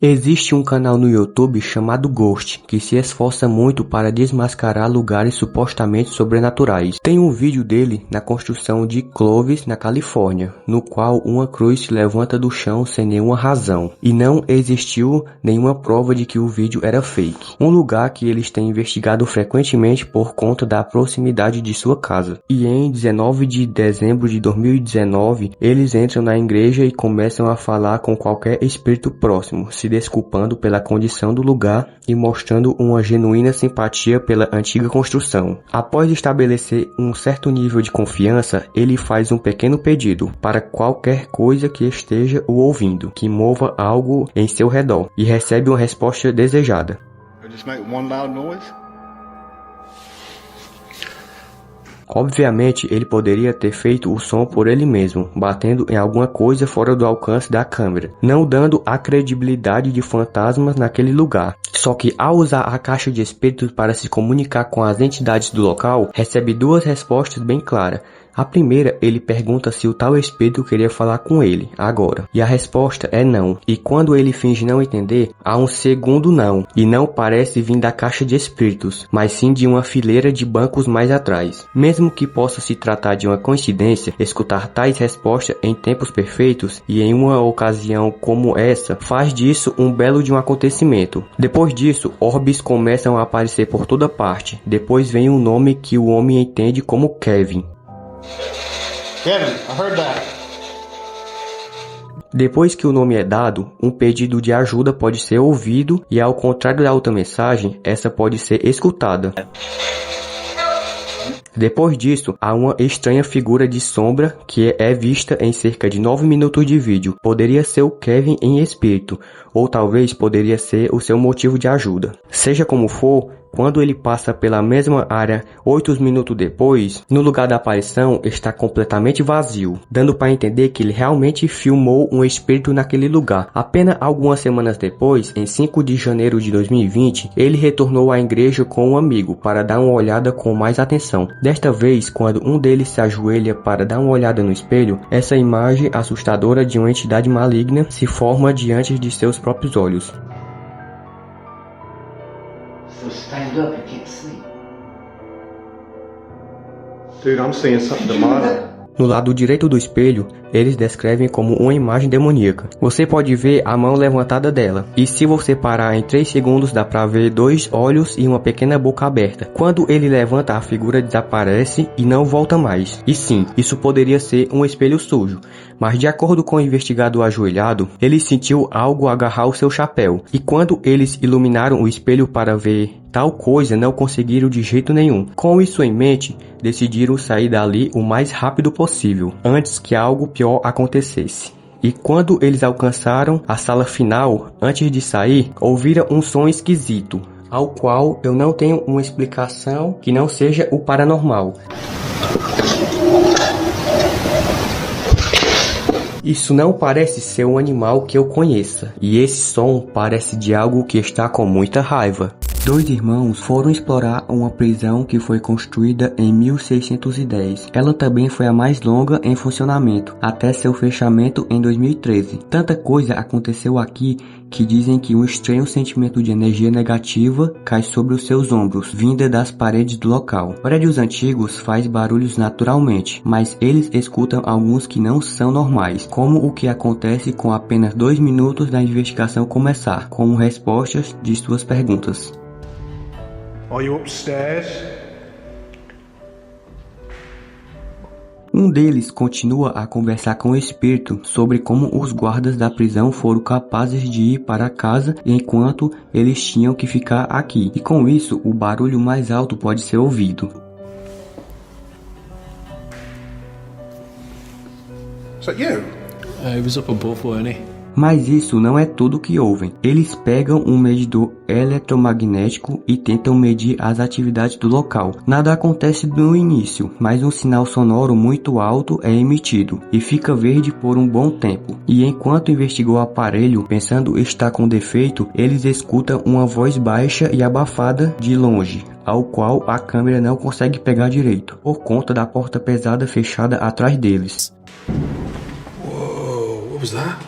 Existe um canal no YouTube chamado Ghost, que se esforça muito para desmascarar lugares supostamente sobrenaturais. Tem um vídeo dele na construção de Clovis, na Califórnia, no qual uma cruz se levanta do chão sem nenhuma razão, e não existiu nenhuma prova de que o vídeo era fake. Um lugar que eles têm investigado frequentemente por conta da proximidade de sua casa. E em 19 de dezembro de 2019, eles entram na igreja e começam a falar com qualquer espírito próximo, se desculpando pela condição do lugar e mostrando uma genuína simpatia pela antiga construção. Após estabelecer um certo nível de confiança, ele faz um pequeno pedido para qualquer coisa que esteja o ouvindo, que mova algo em seu redor, e recebe uma resposta desejada. Obviamente, ele poderia ter feito o som por ele mesmo, batendo em alguma coisa fora do alcance da câmera, não dando a credibilidade de fantasmas naquele lugar. Só que ao usar a caixa de espíritos para se comunicar com as entidades do local, recebe duas respostas bem claras. A primeira, ele pergunta se o tal espírito queria falar com ele, agora. E a resposta é não. E quando ele finge não entender, há um segundo não. E não parece vir da caixa de espíritos, mas sim de uma fileira de bancos mais atrás. Mesmo que possa se tratar de uma coincidência, escutar tais respostas em tempos perfeitos e em uma ocasião como essa, faz disso um belo de um acontecimento. Depois disso, orbes começam a aparecer por toda parte. Depois vem um nome que o homem entende como Kevin. Kevin, I heard that. Depois que o nome é dado, um pedido de ajuda pode ser ouvido e, ao contrário da outra mensagem, essa pode ser escutada. Depois disso, há uma estranha figura de sombra que é vista em cerca de 9 minutos de vídeo. Poderia ser o Kevin em espírito, ou talvez poderia ser o seu motivo de ajuda. Seja como for, quando ele passa pela mesma área 8 minutos depois, no lugar da aparição está completamente vazio, dando para entender que ele realmente filmou um espírito naquele lugar. Apenas algumas semanas depois, em 5 de janeiro de 2020, ele retornou à igreja com um amigo para dar uma olhada com mais atenção. Desta vez, quando um deles se ajoelha para dar uma olhada no espelho, essa imagem assustadora de uma entidade maligna se forma diante de seus próprios olhos. So stand up, you can't sleep. Dude, I'm seeing something demonic. No lado direito do espelho, eles descrevem como uma imagem demoníaca. Você pode ver a mão levantada dela, e se você parar em 3 segundos dá pra ver 2 olhos e uma pequena boca aberta. Quando ele levanta, a figura desaparece e não volta mais. E sim, isso poderia ser um espelho sujo, mas de acordo com o investigador ajoelhado, ele sentiu algo agarrar o seu chapéu, e quando eles iluminaram o espelho para ver tal coisa, não conseguiram de jeito nenhum. Com isso em mente, decidiram sair dali o mais rápido possível, antes que algo pior acontecesse. E quando eles alcançaram a sala final, antes de sair, ouviram um som esquisito, ao qual eu não tenho uma explicação que não seja o paranormal. Isso não parece ser um animal que eu conheça, e esse som parece de algo que está com muita raiva. 2 irmãos foram explorar uma prisão que foi construída em 1610. Ela também foi a mais longa em funcionamento, até seu fechamento em 2013. Tanta coisa aconteceu aqui que dizem que um estranho sentimento de energia negativa cai sobre os seus ombros, vinda das paredes do local. Prédios antigos faz barulhos naturalmente, mas eles escutam alguns que não são normais, como o que acontece com apenas 2 minutos da investigação começar, como respostas de suas perguntas. Are you upstairs? Um deles continua a conversar com o espírito sobre como os guardas da prisão foram capazes de ir para casa enquanto eles tinham que ficar aqui. E com isso, o barulho mais alto pode ser ouvido. Is that you? He was up above, weren't he? Mas isso não é tudo que ouvem. Eles pegam um medidor eletromagnético e tentam medir as atividades do local. Nada acontece no início, mas um sinal sonoro muito alto é emitido e fica verde por um bom tempo. E enquanto investigam o aparelho, pensando estar com defeito, eles escutam uma voz baixa e abafada de longe, ao qual a câmera não consegue pegar direito, por conta da porta pesada fechada atrás deles. Whoa, what was that?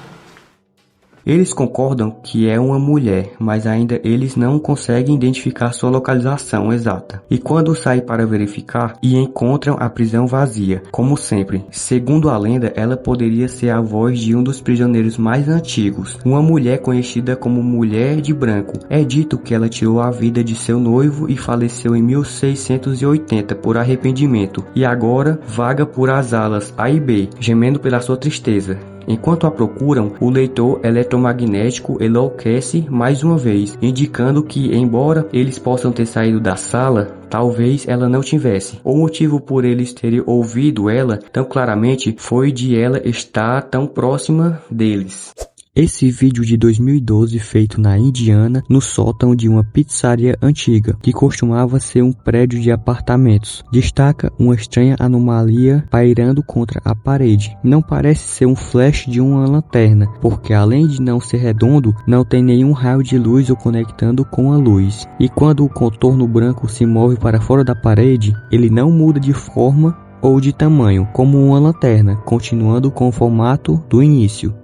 Eles concordam que é uma mulher, mas ainda eles não conseguem identificar sua localização exata. E quando saem para verificar, encontram a prisão vazia, como sempre. Segundo a lenda, ela poderia ser a voz de um dos prisioneiros mais antigos, uma mulher conhecida como Mulher de Branco. É dito que ela tirou a vida de seu noivo e faleceu em 1680 por arrependimento, e agora vaga por as alas A e B, gemendo pela sua tristeza. Enquanto a procuram, o leitor eletromagnético enlouquece mais uma vez, indicando que, embora eles possam ter saído da sala, talvez ela não tivesse. O motivo por eles terem ouvido ela tão claramente foi de ela estar tão próxima deles. Esse vídeo de 2012 feito na Indiana, no sótão de uma pizzaria antiga, que costumava ser um prédio de apartamentos, destaca uma estranha anomalia pairando contra a parede. Não parece ser um flash de uma lanterna, porque além de não ser redondo, não tem nenhum raio de luz o conectando com a luz. E quando o contorno branco se move para fora da parede, ele não muda de forma ou de tamanho, como uma lanterna, continuando com o formato do início.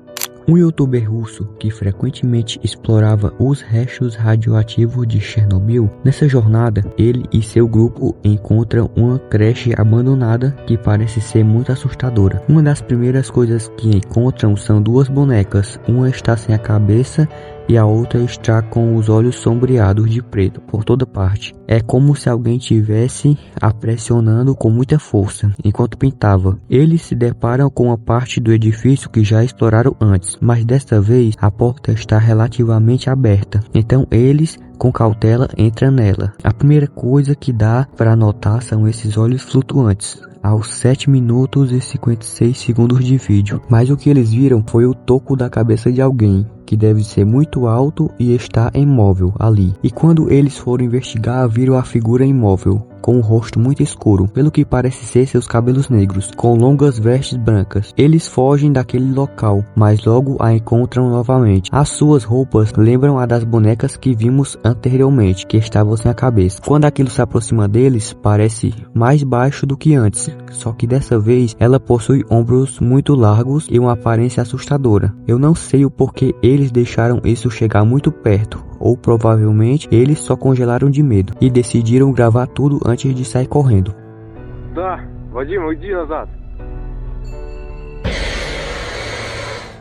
Um youtuber russo que frequentemente explorava os restos radioativos de Chernobyl, nessa jornada ele e seu grupo encontram uma creche abandonada que parece ser muito assustadora. Uma das primeiras coisas que encontram são duas bonecas, uma está sem a cabeça e a outra está com os olhos sombreados de preto por toda parte. É como se alguém tivesse a pressionando com muita força enquanto pintava. Eles se deparam com uma parte do edifício que já exploraram antes, mas desta vez a porta está relativamente aberta. Então eles, com cautela, entram nela. A primeira coisa que dá para notar são esses olhos flutuantes aos 7 minutos e 56 segundos de vídeo. Mas o que eles viram foi o toco da cabeça de alguém, que deve ser muito alto e está imóvel ali. E quando eles foram investigar, viram a figura imóvel, com o rosto muito escuro, pelo que parece ser seus cabelos negros, com longas vestes brancas. Eles fogem daquele local, mas logo a encontram novamente. As suas roupas lembram a das bonecas que vimos anteriormente, que estavam sem a cabeça. Quando aquilo se aproxima deles, parece mais baixo do que antes, só que dessa vez ela possui ombros muito largos e uma aparência assustadora. Eu não sei o porquê eles deixaram isso chegar muito perto, ou provavelmente eles só congelaram de medo e decidiram gravar tudo antes de sair correndo.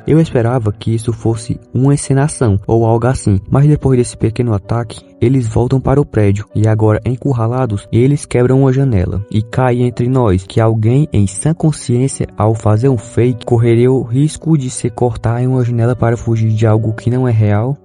Eu esperava que isso fosse uma encenação ou algo assim, mas depois desse pequeno ataque, eles voltam para o prédio e agora encurralados, eles quebram uma janela. E cai entre nós que alguém em sã consciência, ao fazer um fake, correria o risco de se cortar em uma janela para fugir de algo que não é real.